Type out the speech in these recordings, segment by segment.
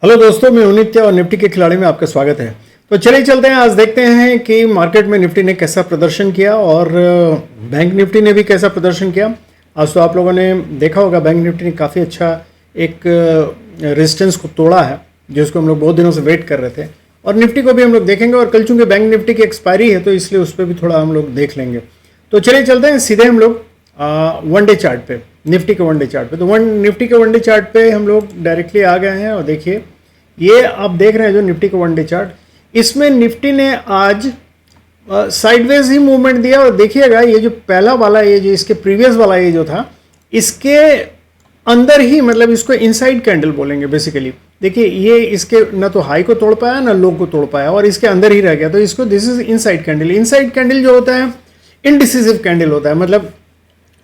Hello दोस्तों, मैं नित्य और निफ्टी के खिलाड़ी में आपका स्वागत है। तो चलिए चलते हैं, आज देखते हैं कि मार्केट में निफ्टी ने कैसा प्रदर्शन किया और बैंक निफ्टी ने भी कैसा प्रदर्शन किया। आज तो आप लोगों ने देखा होगा बैंक निफ्टी ने काफ़ी अच्छा एक रेजिस्टेंस को तोड़ा है, जिसको हम लोग बहुत दिनों से वेट कर रहे थे। और निफ्टी को भी हम लोग देखेंगे, और कल चूँकि बैंक निफ्टी की एक्सपायरी है तो इसलिए उस पर भी थोड़ा हम लोग देख लेंगे। तो चलिए चलते हैं सीधे हम लोग वन डे चार्ट पे, निफ्टी के वन डे चार्ट पे। तो निफ्टी के वन डे चार्ट पे हम लोग डायरेक्टली आ गए हैं और देखिए ये आप देख रहे हैं जो निफ्टी का वन डे चार्ट, इसमें निफ्टी ने आज साइडवेज ही मूवमेंट दिया। और देखिएगा ये जो पहला वाला, ये जो इसके प्रीवियस वाला ये जो था, इसके अंदर ही, मतलब इसको इनसाइड कैंडल बोलेंगे बेसिकली। देखिए ये इसके ना तो हाई को तोड़ पाया ना लो को तोड़ पाया, और इसके अंदर ही रह गया। तो इसको this is inside candle. Inside candle जो होता है इनडिसिसिव कैंडल होता है, मतलब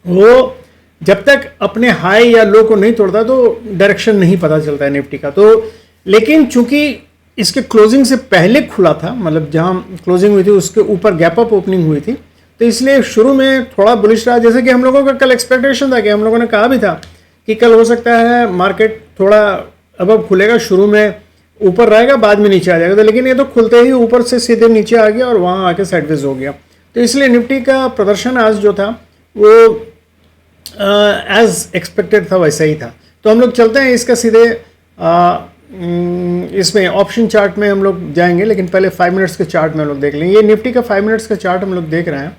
वो जब तक अपने हाई या लो को नहीं तोड़ता तो डायरेक्शन नहीं पता चलता है निफ्टी का। तो लेकिन चूंकि इसके क्लोजिंग से पहले खुला था, मतलब जहां क्लोजिंग हुई थी उसके ऊपर गैप अप ओपनिंग हुई थी, तो इसलिए शुरू में थोड़ा बुलिश रहा। जैसे कि हम लोगों का कल एक्सपेक्टेशन था कि हम लोगों ने कहा भी था कि कल हो सकता है मार्केट थोड़ा अब खुलेगा, शुरू में ऊपर रहेगा बाद में नीचे आ जाएगा। तो लेकिन ये तो खुलते ही ऊपर से सीधे नीचे आ गया और वहां आके साइडवेज हो गया। तो इसलिए निफ्टी का प्रदर्शन आज जो था वो एज एक्सपेक्टेड था, वैसा ही था। तो हम लोग चलते हैं इसका सीधे इसमें ऑप्शन चार्ट में हम लोग जाएंगे, लेकिन पहले 5 मिनट्स के चार्ट में हम लोग देख लेंगे। ये निफ्टी का 5 मिनट्स का चार्ट हम लोग देख रहे हैं।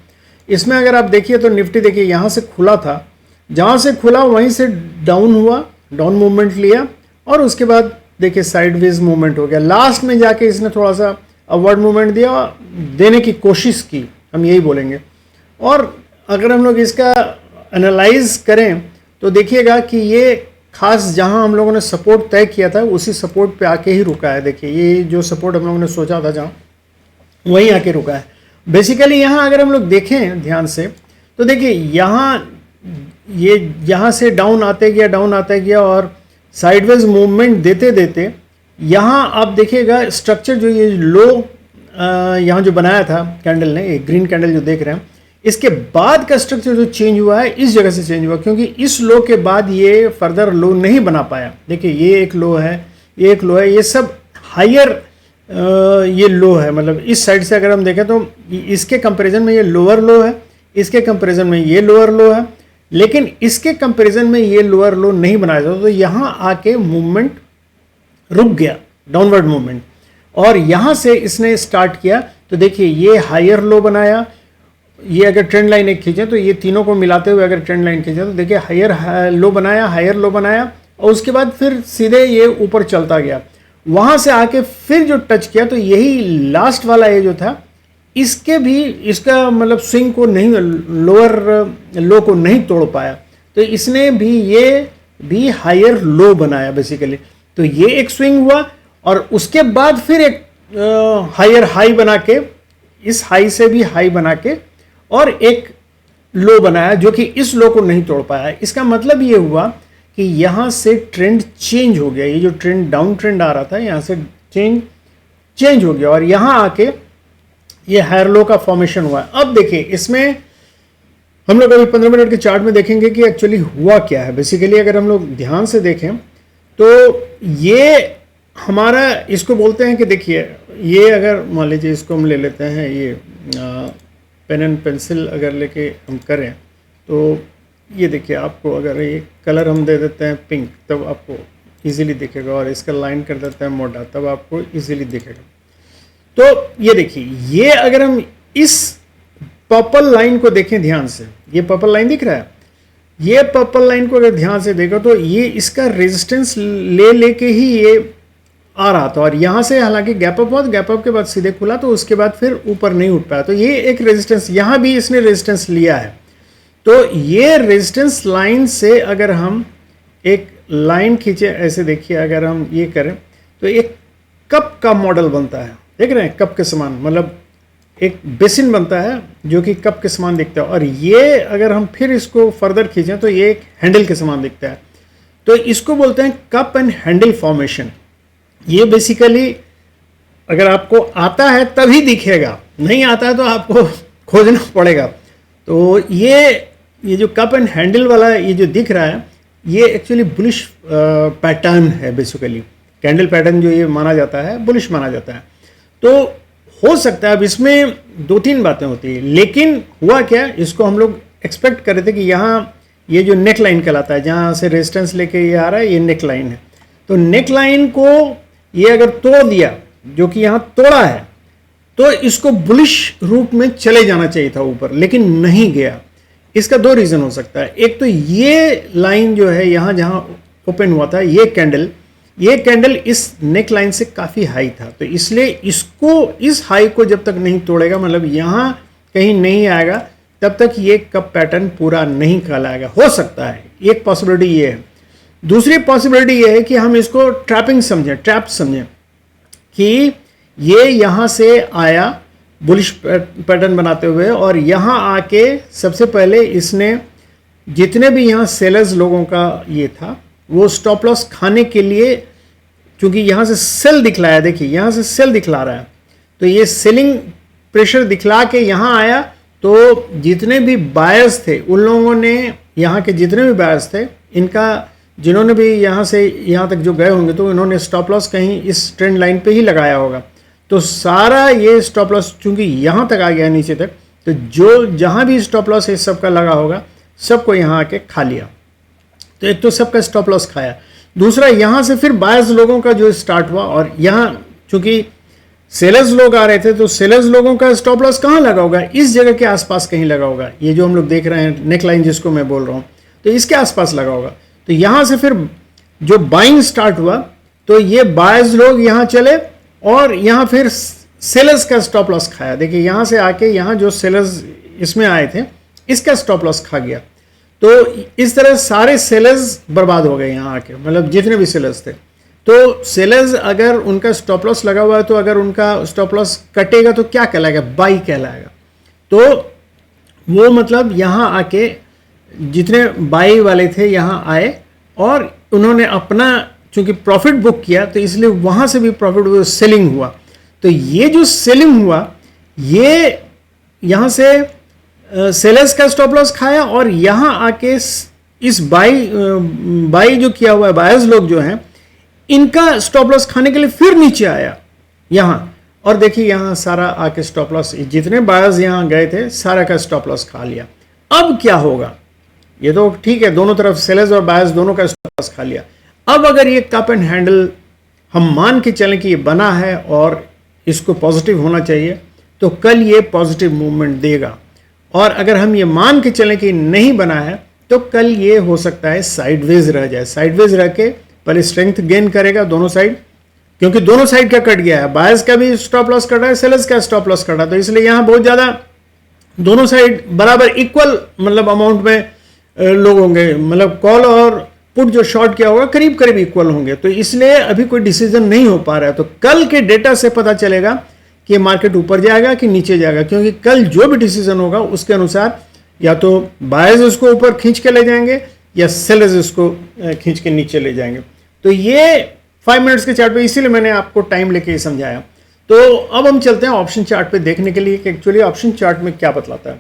इसमें अगर आप देखिए तो निफ्टी देखिए यहाँ से खुला था, जहाँ से खुला वहीं से डाउन हुआ, डाउन मूवमेंट लिया, और उसके बाद देखिए साइडवेज मूवमेंट हो गया। लास्ट में जाके इसने थोड़ा सा अपवर्ड मूवमेंट दिया, देने की कोशिश की, हम यही बोलेंगे। और अगर हम लोग इसका एनालाइज करें तो देखिएगा कि ये खास जहां हम लोगों ने सपोर्ट तय किया था उसी सपोर्ट पे आके ही रुका है। देखिए ये जो सपोर्ट हम लोगों ने सोचा था जहां, वहीं आके रुका है बेसिकली। यहाँ अगर हम लोग देखें ध्यान से तो देखिए यहाँ से डाउन आते गया और साइडवेज मूवमेंट देते देते यहाँ आप देखिएगा स्ट्रक्चर जो ये लो यहाँ जो बनाया था कैंडल ने, ये ग्रीन कैंडल जो देख रहे हैं, इसके बाद का स्ट्रक्चर जो चेंज हुआ है इस जगह से चेंज हुआ, क्योंकि इस लो के बाद ये फर्दर लो नहीं बना पाया। देखिए ये एक लो है, ये एक लो है, ये सब हायर ये लो है। मतलब इस साइड से अगर हम देखें तो इसके कंपैरिजन में ये लोअर लो है, इसके कंपैरिजन में ये लोअर लो है, लेकिन इसके कंपैरिजन में ये लोअर लो नहीं बनाया था। तो यहाँ आके मूवमेंट रुक गया, डाउनवर्ड मूवमेंट, और यहाँ से इसने स्टार्ट किया। तो देखिए ये हायर लो बनाया, ये अगर ट्रेंड लाइन एक खींचे तो ये तीनों को मिलाते हुए अगर ट्रेंड लाइन खींचे तो देखिए हायर लो बनाया, और उसके बाद फिर सीधे ये ऊपर चलता गया। वहां से आके फिर जो टच किया तो यही लास्ट वाला ये जो था, इसके भी इसका मतलब स्विंग को नहीं, लोअर लो को नहीं तोड़ पाया। तो इसने भी ये भी हायर लो बनाया बेसिकली। तो ये एक स्विंग हुआ, और उसके बाद फिर एक हायर हाई बना के, इस हाई से भी हाई बना के, और एक लो बनाया जो कि इस लो को नहीं तोड़ पाया। इसका मतलब ये हुआ कि यहाँ से ट्रेंड चेंज हो गया। ये जो ट्रेंड डाउन ट्रेंड आ रहा था यहाँ से चेंज हो गया, और यहाँ आके ये हायर लो का फॉर्मेशन हुआ। अब देखिए इसमें हम लोग अभी 15 मिनट के चार्ट में देखेंगे कि एक्चुअली हुआ क्या है। बेसिकली अगर हम लोग ध्यान से देखें तो ये हमारा, इसको बोलते हैं कि देखिए ये अगर मान लीजिए इसको हम ले लेते हैं, ये पेन एंड पेंसिल अगर लेके हम करें तो ये देखिए आपको अगर ये कलर हम दे देते हैं पिंक, तब आपको इजीली दिखेगा, और इसका लाइन कर देते हैं मोटा, तब आपको इजीली दिखेगा। तो ये देखिए, ये अगर हम इस पर्पल लाइन को देखें ध्यान से, ये पर्पल लाइन दिख रहा है, ये पर्पल लाइन को अगर ध्यान से देखो तो ये इसका रेजिस्टेंस लेके ही ये आ रहा था, और यहाँ से हालांकि गैप अप हुआ, गैप अप के बाद सीधे खुला, तो उसके बाद फिर ऊपर नहीं उठ पाया। तो ये एक रेजिस्टेंस, यहाँ भी इसने रेजिस्टेंस लिया है। तो ये रेजिस्टेंस लाइन से अगर हम एक लाइन खींचे, ऐसे देखिए अगर हम ये करें तो एक कप का मॉडल बनता है, देख रहे हैं, कप के समान, मतलब एक बेसिन बनता है जो कि कप के समान दिखता है। और ये अगर हम फिर इसको फर्दर खींचें तो ये एक हैंडल के समान दिखता है। तो इसको बोलते हैं कप एंड हैंडल फॉर्मेशन। ये बेसिकली अगर आपको आता है तभी दिखेगा, नहीं आता है तो आपको खोजना पड़ेगा। तो ये जो कप एंड हैंडल वाला ये जो दिख रहा है, ये एक्चुअली बुलिश पैटर्न है बेसिकली। कैंडल पैटर्न जो ये माना जाता है बुलिश माना जाता है। तो हो सकता है, अब इसमें 2-3 बातें होती है, लेकिन हुआ क्या, इसको हम लोग एक्सपेक्ट कर रहे थे कि यहाँ ये जो नेक लाइन कहलाता है, जहाँ से रेजिस्टेंस लेके ये आ रहा है, ये नेक लाइन है। तो नेक लाइन को ये अगर तोड़ दिया, जो कि यहाँ तोड़ा है, तो इसको बुलिश रूप में चले जाना चाहिए था ऊपर, लेकिन नहीं गया। इसका 2 रीज़न हो सकता है। एक तो ये लाइन जो है यहाँ जहाँ ओपन हुआ था, ये कैंडल इस नेक लाइन से काफ़ी हाई था, तो इसलिए इसको, इस हाई को जब तक नहीं तोड़ेगा, मतलब यहाँ कहीं नहीं आएगा, तब तक ये कप पैटर्न पूरा नहीं कहलाएगा। हो सकता है, एक पॉसिबिलिटी ये है। दूसरी पॉसिबिलिटी ये है कि हम इसको ट्रैप समझें कि ये यहाँ से आया बुलिश पैटर्न बनाते हुए, और यहाँ आके सबसे पहले इसने जितने भी यहाँ सेलर्स लोगों का ये था, वो स्टॉप लॉस खाने के लिए, क्योंकि यहाँ से सेल दिखलाया, देखिए यहाँ से सेल दिखला रहा है, तो ये सेलिंग प्रेशर दिखला के यहाँ आया, तो जितने भी बायर्स थे, उन लोगों ने, यहाँ के जितने भी बायर्स थे, इनका, जिन्होंने भी यहाँ से यहाँ तक जो गए होंगे, तो इन्होंने स्टॉप लॉस कहीं इस ट्रेंड लाइन पे ही लगाया होगा। तो सारा ये स्टॉप लॉस चूंकि यहाँ तक आ गया नीचे तक, तो जो जहाँ भी स्टॉप लॉस इस सबका लगा होगा, सबको यहाँ आके खा लिया। तो एक तो सबका स्टॉप लॉस खाया, दूसरा यहाँ से फिर बायर्स लोगों का जो स्टार्ट हुआ, और यहाँ चूंकि सेलर्स लोग आ रहे थे, तो सेलर्स लोगों का स्टॉप लॉस कहाँ लगा होगा, इस जगह के आसपास कहीं लगा होगा। ये जो हम लोग देख रहे हैं नेक लाइन जिसको मैं बोल रहा हूँ, तो इसके आसपास लगा होगा। तो यहाँ से फिर जो बाइंग स्टार्ट हुआ, तो ये बायर्स लोग यहाँ चले, और यहाँ फिर सेलर्स का स्टॉप लॉस खाया। देखिए यहाँ से आके यहाँ जो सेलर्स इसमें आए थे, इसका स्टॉप लॉस खा गया। तो इस तरह सारे सेलर्स बर्बाद हो गए यहाँ आके, मतलब जितने भी सेलर्स थे। तो सेलर्स अगर उनका स्टॉप लॉस लगा हुआ है, तो अगर उनका स्टॉप लॉस कटेगा तो क्या कहलाएगा, बाई कहलाएगा। तो वो मतलब यहाँ आके जितने बाई वाले थे यहाँ आए, और उन्होंने अपना चूंकि प्रॉफिट बुक किया, तो इसलिए वहाँ से भी प्रॉफिट सेलिंग हुआ। तो ये जो सेलिंग हुआ, ये यहाँ से सेलर्स का स्टॉप लॉस खाया, और यहाँ आके इस बाई जो किया हुआ है, बायर्स लोग जो हैं, इनका स्टॉप लॉस खाने के लिए फिर नीचे आया यहाँ, और देखिए यहाँ सारा आके स्टॉप लॉस, जितने बायर्स यहाँ गए थे, सारा का स्टॉप लॉस खा लिया। अब क्या होगा, ये तो ठीक है, दोनों तरफ सेलर्स और बायर्स दोनों का स्टॉप लॉस खा लिया। अब अगर ये कप एंड हैंडल हम मान के चलें कि ये बना है और इसको पॉजिटिव होना चाहिए, तो कल ये पॉजिटिव मूवमेंट देगा। और अगर हम ये मान के चलें कि नहीं बना है, तो कल ये हो सकता है साइडवेज रह जाए। साइडवेज रह के पहले स्ट्रेंथ गेन करेगा दोनों साइड, क्योंकि दोनों साइड का कट गया है, बायर्स का भी स्टॉप लॉस कट रहा है, सेलर्स का स्टॉप लॉस कट रहा है। तो इसलिए यहाँ बहुत ज़्यादा दोनों साइड बराबर इक्वल मतलब अमाउंट में लोग होंगे, मतलब कॉल और पुट जो शॉर्ट किया होगा करीब करीब इक्वल होंगे। तो इसलिए अभी कोई डिसीजन नहीं हो पा रहा है। तो कल के डेटा से पता चलेगा कि मार्केट ऊपर जाएगा कि नीचे जाएगा, क्योंकि कल जो भी डिसीजन होगा उसके अनुसार या तो बायर्स उसको ऊपर खींच के ले जाएंगे या सेलर्स उसको खींच के नीचे ले जाएंगे। तो ये 5 मिनट्स के चार्ट पे, इसीलिए मैंने आपको टाइम लेके समझाया। तो अब हम चलते हैं ऑप्शन चार्ट पे देखने के लिए कि एक्चुअली ऑप्शन चार्ट में क्या बतलाता है।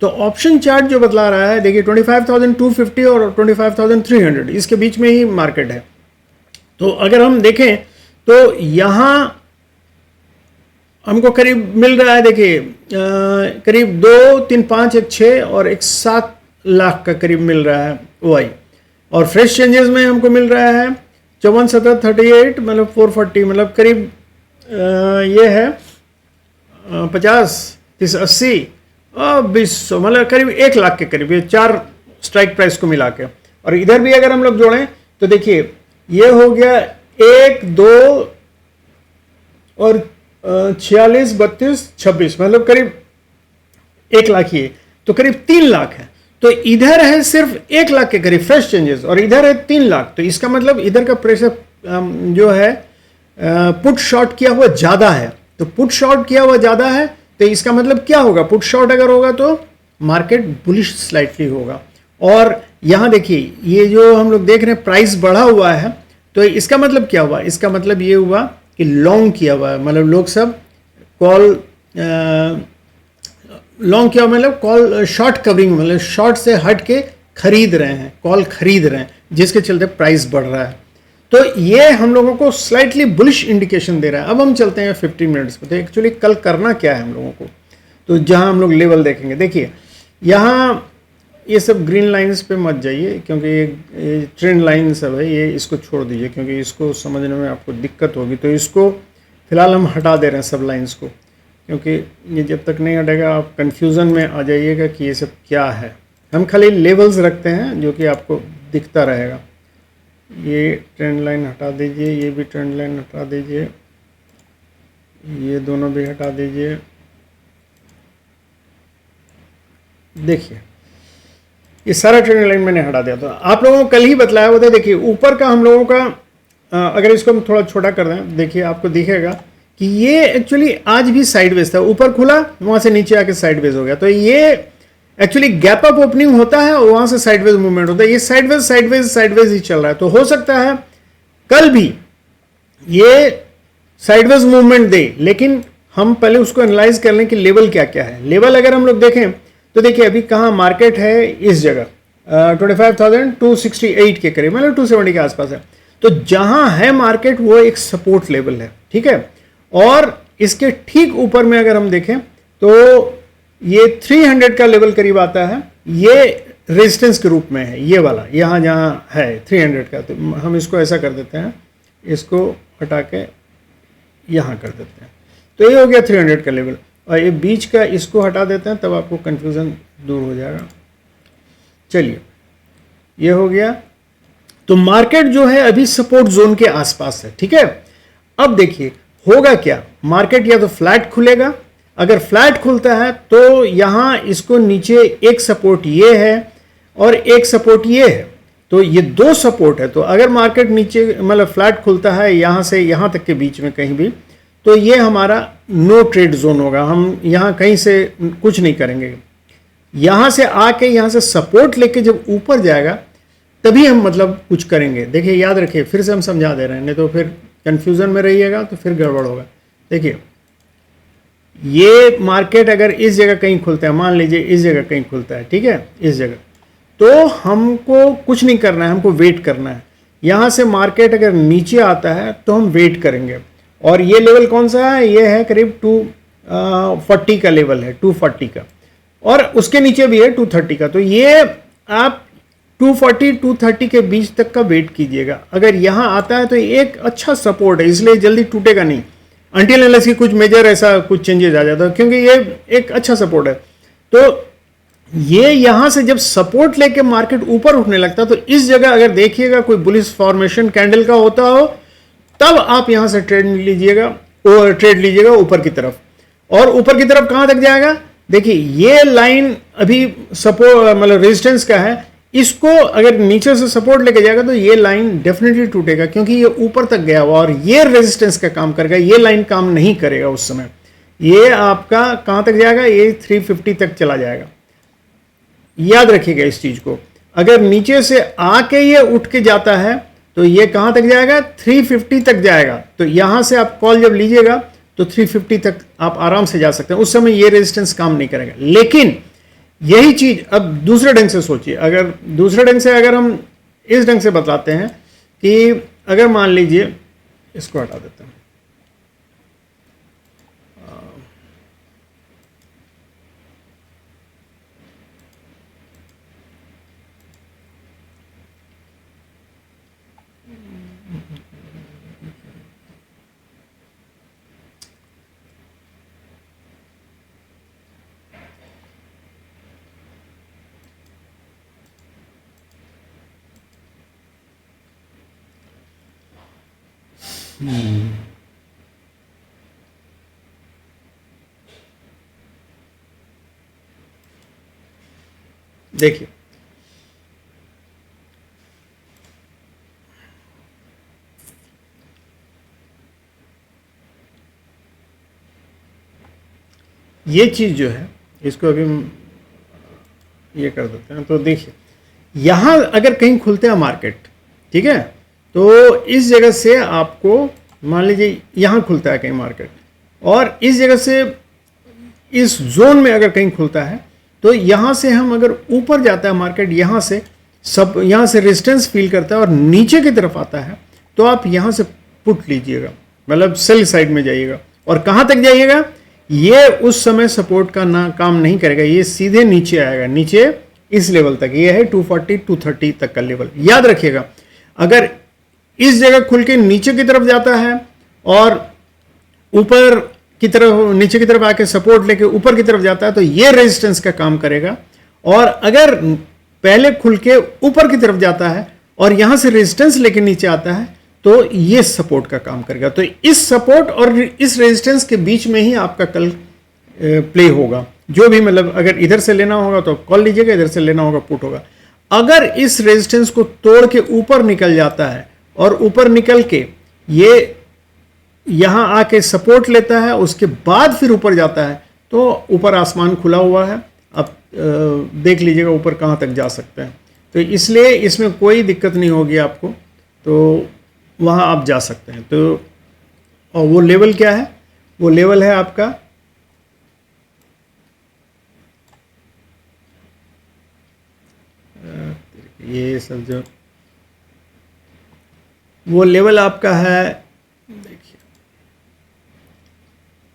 तो ऑप्शन चार्ट जो बतला रहा है, देखिए 25,250 और 25,300 इसके बीच में ही मार्केट है। तो अगर हम देखें तो यहाँ हमको करीब मिल रहा है, देखिए करीब 2, 3, 5, 1, 6 और 1, 7 लाख का करीब मिल रहा है OI। और फ्रेश चेंजेस में हमको मिल रहा है 54, 17, 38 मतलब 440, मतलब करीब ये है 50, 30, 80 और 200, मतलब करीब 1 लाख के करीब, ये 4 स्ट्राइक प्राइस को मिला के। और इधर भी अगर हम लोग जोड़ें तो देखिए ये हो गया 1, 2 और 46, 32, 26, मतलब करीब 1 लाख ही, तो करीब 3 लाख है। तो इधर है सिर्फ 1 लाख के करीब फ्रेश चेंजेस और इधर है 3 लाख। तो इसका मतलब इधर का प्रेशर जो है पुट शॉर्ट किया हुआ ज़्यादा है। तो पुट शॉर्ट किया हुआ ज़्यादा है, तो इसका मतलब क्या होगा, पुट शॉर्ट अगर होगा तो मार्केट बुलिश स्लाइटली होगा। और यहाँ देखिए ये जो हम लोग देख रहे हैं प्राइस बढ़ा हुआ है, तो इसका मतलब क्या हुआ, इसका मतलब ये हुआ कि लॉन्ग किया हुआ है, मतलब लोग सब कॉल लॉन्ग किया, मतलब कॉल शॉर्ट कवरिंग, मतलब शॉर्ट से हट के खरीद रहे हैं, कॉल खरीद रहे हैं, जिसके चलते प्राइस बढ़ रहा है। तो ये हम लोगों को स्लाइटली बुलिश इंडिकेशन दे रहा है। अब हम चलते हैं 15 मिनट्स पे। तो एक्चुअली कल करना क्या है हम लोगों को, तो जहां हम लोग लेवल देखेंगे, देखिए यहाँ ये सब ग्रीन लाइंस पे मत जाइए, क्योंकि ये ट्रेंड लाइन सब है, ये इसको छोड़ दीजिए, क्योंकि इसको समझने में आपको दिक्कत होगी। तो इसको फिलहाल हम हटा दे रहे हैं सब लाइंस को, क्योंकि ये जब तक नहीं हटेगा आप कंफ्यूजन में आ जाइएगा कि ये सब क्या है। हम खाली लेवल्स रखते हैं जो कि आपको दिखता रहेगा। ये ट्रेंड लाइन हटा दीजिए, ये भी ट्रेंड लाइन हटा दीजिए, ये दोनों भी हटा दीजिए। देखिए ये सारा ट्रेंड लाइन मैंने हटा दिया। तो आप लोगों को कल ही बतलाया हुआ था। देखिए ऊपर का हम लोगों का अगर इसको हम थोड़ा छोटा कर दें, देखिए आपको दिखेगा कि ये एक्चुअली आज भी साइडवेज था, ऊपर खुला वहां से नीचे आके साइडवेज हो गया। तो ये एक्चुअली गैप अप ओपनिंग होता है और वहां से साइडवेज मूवमेंट होता है। ये साइडवेज साइडवेज साइडवेज ही चल रहा है। तो हो सकता है कल भी ये साइडवेज मूवमेंट दे, लेकिन हम पहले उसको एनालाइज कर लें कि लेवल क्या क्या है। लेवल अगर हम लोग देखें तो देखिए अभी कहाँ मार्केट है, इस जगह 25,268 के करीब, मतलब 270 के आसपास है। तो जहां है मार्केट वो एक सपोर्ट लेवल है, ठीक है। और इसके ठीक ऊपर में अगर हम देखें तो ये 300 का लेवल करीब आता है, ये रेजिस्टेंस के रूप में है, ये वाला यहाँ जहाँ है 300 का। तो हम इसको ऐसा कर देते हैं, इसको हटा के यहाँ कर देते हैं। तो ये हो गया 300 का लेवल, और ये बीच का इसको हटा देते हैं, तब आपको कन्फ्यूज़न दूर हो जाएगा। चलिए ये हो गया। तो मार्केट जो है अभी सपोर्ट जोन के आसपास है, ठीक है। अब देखिए होगा क्या, मार्केट या तो फ्लैट खुलेगा, अगर फ्लैट खुलता है तो यहाँ इसको नीचे एक सपोर्ट ये है और एक सपोर्ट ये है, तो ये दो सपोर्ट है। तो अगर मार्केट नीचे मतलब फ्लैट खुलता है यहाँ से यहाँ तक के बीच में कहीं भी, तो ये हमारा नो ट्रेड जोन होगा। हम यहाँ कहीं से कुछ नहीं करेंगे, यहाँ से आके यहाँ से सपोर्ट लेके जब ऊपर जाएगा तभी हम मतलब कुछ करेंगे। देखिए याद रखिए, फिर से हम समझा दे रहे हैं, नहीं तो फिर कंफ्यूजन में रहिएगा तो फिर गड़बड़ होगा। देखिए ये मार्केट अगर इस जगह कहीं खुलता है, मान लीजिए इस जगह कहीं खुलता है, ठीक है, इस जगह, तो हमको कुछ नहीं करना है, हमको वेट करना है। यहाँ से मार्केट अगर नीचे आता है तो हम वेट करेंगे। और ये लेवल कौन सा है, ये है करीब 240 का लेवल है, 240 का, और उसके नीचे भी है 230 का। तो ये आप 240-230 के बीच तक का वेट कीजिएगा। अगर यहाँ आता है तो एक अच्छा सपोर्ट है, इसलिए जल्दी टूटेगा नहीं अनटिल अनलेस की कुछ मेजर ऐसा कुछ चेंजेस आ जाता है, क्योंकि ये एक अच्छा सपोर्ट है। तो ये यहाँ से जब सपोर्ट लेके मार्केट ऊपर उठने लगता है, तो इस जगह अगर देखिएगा कोई बुलिश फॉर्मेशन कैंडल का होता हो, तब आप यहाँ से ट्रेड लीजिएगा ऊपर की तरफ। और ऊपर की तरफ कहाँ तक जाएगा, देखिए ये लाइन अभी सपोर्ट मतलब रेजिस्टेंस का है, इसको अगर नीचे से सपोर्ट लेके जाएगा तो ये लाइन डेफिनेटली टूटेगा, क्योंकि ये ऊपर तक गया हुआ और ये रेजिस्टेंस का काम करेगा, ये लाइन काम नहीं करेगा उस समय। ये आपका कहाँ तक जाएगा, ये 350 तक चला जाएगा। याद रखिएगा इस चीज को। अगर नीचे से आके ये उठ के जाता है तो ये कहां तक जाएगा, 350 तक जाएगा। तो यहां से आप कॉल जब लीजिएगा तो 350 तक आप आराम से जा सकते हैं, उस समय ये रेजिस्टेंस काम नहीं करेगा। लेकिन यही चीज अब दूसरे ढंग से सोचिए, अगर दूसरे ढंग से अगर हम इस ढंग से बताते हैं कि अगर मान लीजिए, इसको हटा देते हैं, देखिए ये चीज जो है, इसको अभी हम ये कर देते हैं। तो देखिए यहां अगर कहीं खुलते हैं मार्केट, ठीक है, तो इस जगह से आपको मान लीजिए यहां खुलता है कहीं मार्केट, और इस जगह से इस जोन में अगर कहीं खुलता है, तो यहां से हम अगर ऊपर जाता है मार्केट, यहां से रेजिस्टेंस फील करता है और नीचे की तरफ आता है, तो आप यहाँ से पुट लीजिएगा, मतलब सेल साइड में जाइएगा। और कहाँ तक जाइएगा, ये उस समय सपोर्ट का ना काम नहीं करेगा, ये सीधे नीचे आएगा, नीचे इस लेवल तक, ये है 240 230 तक का लेवल। याद रखिएगा, अगर इस जगह खुल के नीचे की तरफ जाता है और ऊपर की तरफ, नीचे की तरफ आके सपोर्ट लेके ऊपर की तरफ जाता है, तो ये रेजिस्टेंस का काम करेगा। और अगर पहले खुल के ऊपर की तरफ जाता है और यहां से रेजिस्टेंस लेके नीचे आता है, तो ये सपोर्ट का काम करेगा। तो इस सपोर्ट और इस रेजिस्टेंस के बीच में ही आपका कल प्ले होगा। जो भी, मतलब अगर इधर से लेना होगा तो कॉल लीजिएगा, इधर से लेना होगा पुट होगा। अगर इस रेजिस्टेंस को तोड़ के ऊपर निकल जाता है और ऊपर निकल के ये यहां आके सपोर्ट लेता है, उसके बाद फिर ऊपर जाता है, तो ऊपर आसमान खुला हुआ है। अब देख लीजिएगा ऊपर कहां तक जा सकते हैं। तो इसलिए इसमें कोई दिक्कत नहीं होगी आपको, तो वहां आप जा सकते हैं। तो और वो लेवल क्या है, वो लेवल है आपका ये सब जो, वो लेवल आपका है, देखिए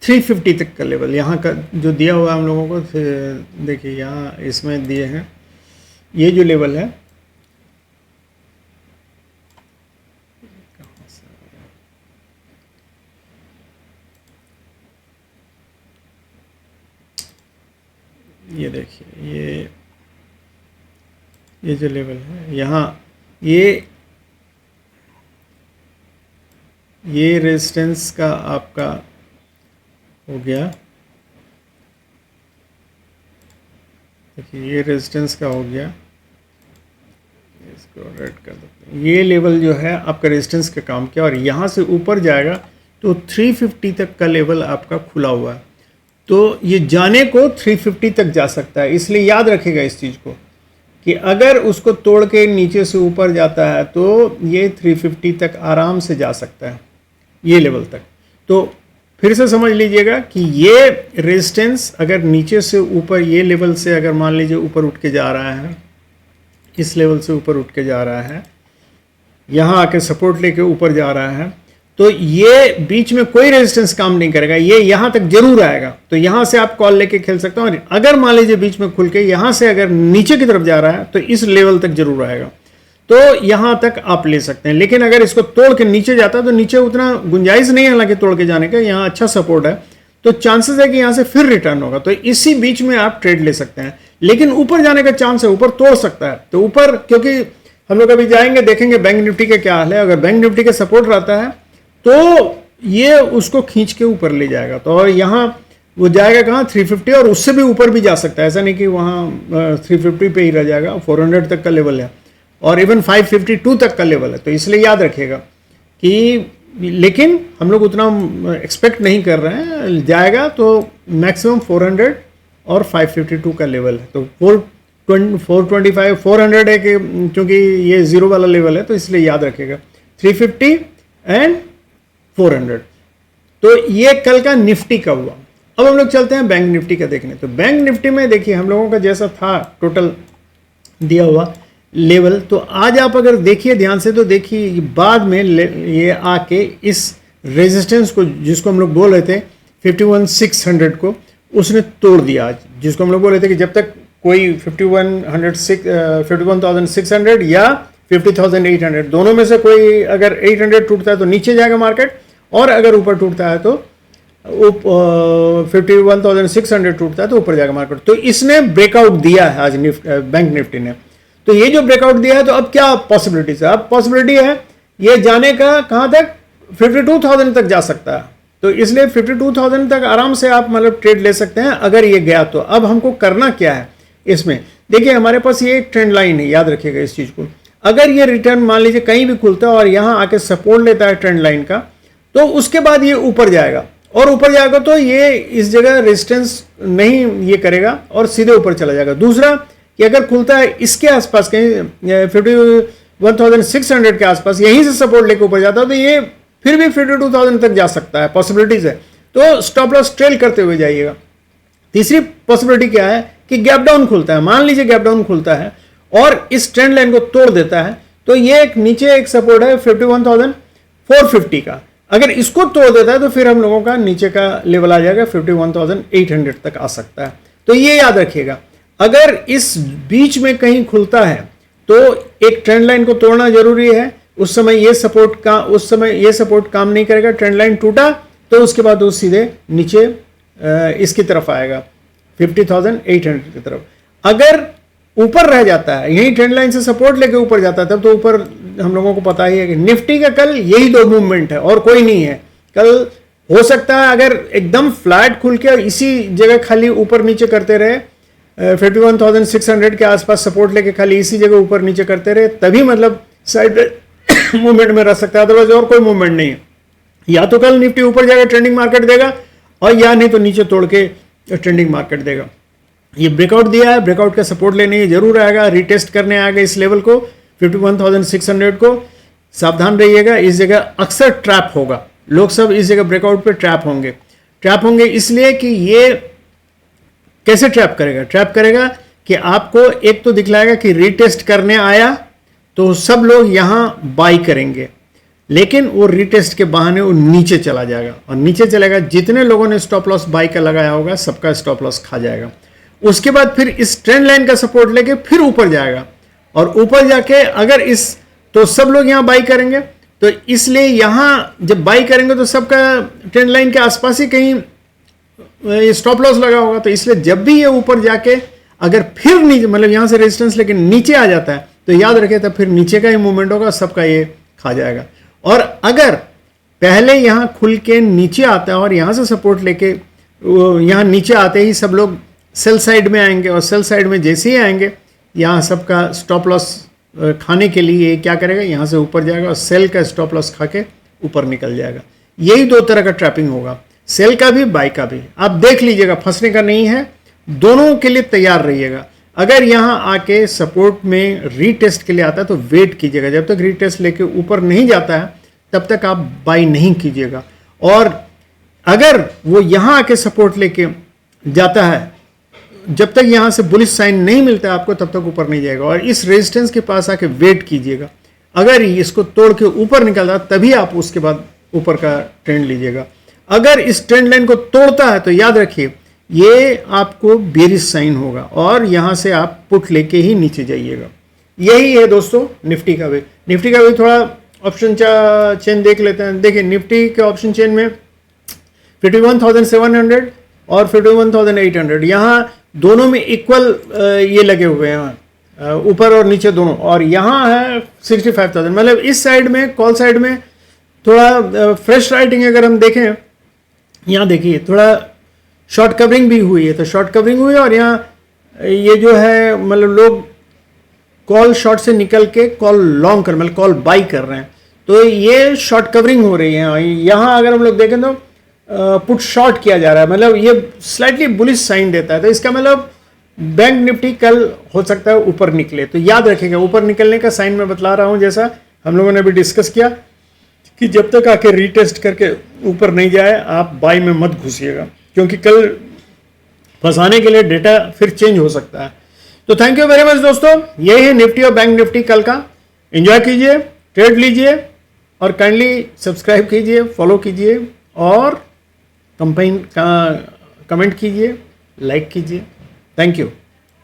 350 तक का लेवल यहाँ का जो दिया हुआ है हम लोगों को। देखिए यहाँ इसमें दिए हैं, ये जो लेवल है, ये देखिए ये जो लेवल है यहाँ, ये रेजिस्टेंस का आपका हो गया। देखिए ये रेजिस्टेंस का हो गया, इसको रेड कर देते हैं। ये लेवल जो है आपका रेजिस्टेंस का काम किया और यहाँ से ऊपर जाएगा तो 350 तक का लेवल आपका खुला हुआ है। तो ये जाने को 350 तक जा सकता है। इसलिए याद रखिएगा इस चीज़ को कि अगर उसको तोड़ के नीचे से ऊपर जाता है तो ये 350 तक आराम से जा सकता है, ये लेवल तक। तो फिर से समझ लीजिएगा कि ये रेजिस्टेंस अगर नीचे से ऊपर, ये लेवल से अगर मान लीजिए ऊपर उठ के जा रहा है, इस लेवल से ऊपर उठ के जा रहा है, यहाँ आके सपोर्ट लेके ऊपर जा रहा है, तो ये बीच में कोई रेजिस्टेंस काम नहीं करेगा, ये यहाँ तक जरूर आएगा। तो यहाँ से आप कॉल लेके खेल सकते हो। और अगर मान लीजिए बीच में खुल के यहाँ से अगर नीचे की तरफ जा रहा है तो इस लेवल तक जरूर आएगा, तो यहाँ तक आप ले सकते हैं। लेकिन अगर इसको तोड़ के नीचे जाता है तो नीचे उतना गुंजाइश नहीं है हालांकि तोड़ के जाने का, यहाँ अच्छा सपोर्ट है, तो चांसेस है कि यहाँ से फिर रिटर्न होगा। तो इसी बीच में आप ट्रेड ले सकते हैं। लेकिन ऊपर जाने का चांस है, ऊपर तोड़ सकता है। तो ऊपर, क्योंकि हम लोग अभी जाएंगे देखेंगे बैंक निफ्टी का क्या हाल है। अगर बैंक निफ्टी का सपोर्ट रहता है तो ये उसको खींच के ऊपर ले जाएगा। तो और यहाँ वो जाएगा कहाँ, 350, और उससे भी ऊपर भी जा सकता है। ऐसा नहीं कि वहाँ 350 पे ही रह जाएगा, 400 तक का लेवल है और इवन 552 तक का लेवल है। तो इसलिए याद रखिएगा कि, लेकिन हम लोग उतना एक्सपेक्ट नहीं कर रहे हैं, जाएगा तो मैक्सिमम 400 और 552 का लेवल है। तो 425 400 है कि क्योंकि ये जीरो वाला लेवल है, तो इसलिए याद रखिएगा 350 एंड 400। तो ये कल का निफ्टी का हुआ। अब हम लोग चलते हैं बैंक निफ्टी का देखने। तो बैंक निफ्टी में देखिए हम लोगों का जैसा था टोटल दिया हुआ लेवल, तो आज आप अगर देखिए ध्यान से तो देखिए बाद में ये आके इस रेजिस्टेंस को, जिसको हम लोग बोल रहे थे 51,600 को, उसने तोड़ दिया आज। जिसको हम लोग बोल रहे थे कि जब तक कोई 51,600 या 50,800 दोनों में से कोई अगर 800 टूटता है तो नीचे जाएगा मार्केट, और अगर ऊपर टूटता है तो 51,600 टूटता है तो ऊपर जाएगा मार्केट। तो इसने ब्रेकआउट दिया है आज बैंक निफ्टी ने। तो ये जो ब्रेकआउट दिया है, तो अब क्या पॉसिबिलिटीज है? अब पॉसिबिलिटी है ये जाने का कहाँ तक, 52,000 तक जा सकता है। तो इसलिए 52,000 तक आराम से आप मतलब ट्रेड ले सकते हैं अगर ये गया तो। अब हमको करना क्या है इसमें, देखिए हमारे पास ये एक ट्रेंड लाइन है, याद रखिएगा इस चीज़ को। अगर ये रिटर्न मान लीजिए कहीं भी खुलता है और यहाँ आके सपोर्ट लेता है ट्रेंड लाइन का, तो उसके बाद ये ऊपर जाएगा, और ऊपर जाएगा तो ये इस जगह रेजिस्टेंस नहीं ये करेगा और सीधे ऊपर चला जाएगा। दूसरा कि अगर खुलता है इसके आसपास कहीं 51,600 के आसपास, यहीं से सपोर्ट लेके ऊपर जाता है, तो ये फिर भी 52,000 तक जा सकता है, पॉसिबिलिटीज है। तो स्टॉप लॉस ट्रेल करते हुए जाइएगा। तीसरी पॉसिबिलिटी क्या है कि गैप डाउन खुलता है। मान लीजिए गैप डाउन खुलता है और इस ट्रेंड लाइन को तोड़ देता है, तो ये एक नीचे एक सपोर्ट है 450 का। अगर इसको तोड़ देता है तो फिर हम लोगों का नीचे का लेवल आ जाएगा 51,800 तक आ सकता है। तो ये याद रखिएगा, अगर इस बीच में कहीं खुलता है तो एक ट्रेंड लाइन को तोड़ना जरूरी है। उस समय ये सपोर्ट काम नहीं करेगा, ट्रेंड लाइन टूटा तो उसके बाद वो सीधे नीचे इसकी तरफ आएगा 50,800 की तरफ। अगर ऊपर रह जाता है, यही ट्रेंड लाइन से सपोर्ट लेके ऊपर जाता है, तब तो ऊपर हम लोगों को पता ही है कि निफ्टी का कल यही दो मूवमेंट है और कोई नहीं है। कल हो सकता है अगर एकदम फ्लैट खुल के इसी जगह खाली ऊपर नीचे करते रहे, 51,600 के आसपास सपोर्ट लेके खाली इसी जगह ऊपर नीचे करते रहे, तभी मतलब साइड मूवमेंट में रह सकता है, अदरवाइज और कोई मूवमेंट नहीं है। या तो कल निफ्टी ऊपर जाएगा ट्रेंडिंग मार्केट देगा, और या नहीं तो नीचे तोड़ के ट्रेंडिंग मार्केट देगा। ये ब्रेकआउट दिया है, ब्रेकआउट का सपोर्ट लेने जरूर आएगा, रिटेस्ट करने आएगा इस लेवल को 51,600 को। सावधान रहिएगा, इस जगह अक्सर ट्रैप होगा, लोग सब इस जगह ब्रेकआउट पे ट्रैप होंगे इसलिए कि ये कैसे ट्रैप करेगा कि आपको एक तो दिखलाएगा कि रिटेस्ट करने आया तो सब लोग यहां बाई करेंगे, लेकिन वो रिटेस्ट के बहाने वो नीचे चला जाएगा, और नीचे चलेगा, जितने लोगों ने स्टॉप लॉस बाई का लगाया होगा सबका स्टॉप लॉस खा जाएगा। उसके बाद फिर इस ट्रेंड लाइन का सपोर्ट लेके फिर ऊपर जाएगा, और ऊपर जाके अगर तो सब लोग यहां बाई करेंगे, तो इसलिए यहां जब बाई करेंगे तो सबका ट्रेंड लाइन के आसपास ही कहीं स्टॉप लॉस लगा होगा। तो इसलिए जब भी ये ऊपर जाके अगर फिर नीचे, मतलब यहां से रेजिस्टेंस लेके नीचे आ जाता है, तो याद रखें तब फिर नीचे का ही मूवमेंट होगा, सबका ये खा जाएगा। और अगर पहले यहां खुल के नीचे आता है और यहां से सपोर्ट लेके यहां नीचे आते ही सब लोग सेल साइड में आएंगे, और सेल साइड में जैसे ही आएंगे यहाँ सबका स्टॉप लॉस खाने के लिए क्या करेगा, यहाँ से ऊपर जाएगा और सेल का स्टॉप लॉस खा के ऊपर निकल जाएगा। यही दो तरह का ट्रैपिंग होगा, सेल का भी बाई का भी। आप देख लीजिएगा, फंसने का नहीं है, दोनों के लिए तैयार रहिएगा। अगर यहाँ आके सपोर्ट में रीटेस्ट के लिए आता है तो वेट कीजिएगा, जब तक रीटेस्ट लेके ऊपर नहीं जाता है तब तक आप बाई नहीं कीजिएगा। और अगर वो यहाँ आके सपोर्ट लेके जाता है, जब तक यहाँ से बुलिश साइन नहीं मिलता है आपको, तब तक ऊपर नहीं जाएगा, और इस रेजिस्टेंस के पास आके वेट कीजिएगा। अगर इसको तोड़ के ऊपर निकलता तभी आप उसके बाद ऊपर का ट्रेंड लीजिएगा। अगर इस ट्रेंड लाइन को तोड़ता है तो याद रखिए ये आपको बेरिश साइन होगा, और यहाँ से आप पुट लेके ही नीचे जाइएगा। यही है दोस्तों निफ्टी का भी। थोड़ा ऑप्शन चेन देख लेते हैं। देखिए निफ्टी के ऑप्शन चेन में 51,700 और 51,800 यहाँ दोनों में इक्वल ये लगे हुए हैं, ऊपर और नीचे दोनों, और यहाँ है 65,000। मतलब इस साइड में, कॉल साइड में थोड़ा फ्रेश राइटिंग अगर हम देखें, यहाँ देखिए थोड़ा शॉर्ट कवरिंग भी हुई है, तो शॉर्ट कवरिंग हुई है, और यहाँ ये जो है मतलब लोग कॉल शॉर्ट से निकल के कॉल लॉन्ग कर, मतलब कॉल बाई कर रहे हैं, तो ये शॉर्ट कवरिंग हो रही है। यहाँ अगर हम लोग देखें तो पुट शॉर्ट किया जा रहा है, मतलब ये स्लाइटली बुलिश साइन देता है। तो इसका मतलब बैंक निफ्टी कल हो सकता है ऊपर निकले। तो याद रखिएगा, ऊपर निकलने का साइन मैं बतला रहा हूँ, जैसा हम लोगों ने अभी डिस्कस किया कि जब तक आके रीटेस्ट करके ऊपर नहीं जाए आप बाई में मत घुसिएगा, क्योंकि कल फंसाने के लिए डेटा फिर चेंज हो सकता है। तो थैंक यू वेरी मच दोस्तों, यही है निफ्टी और बैंक निफ्टी कल का। एंजॉय कीजिए, ट्रेड लीजिए, और काइंडली सब्सक्राइब कीजिए, फॉलो कीजिए, और कमेंट कीजिए, लाइक कीजिए। Thank you.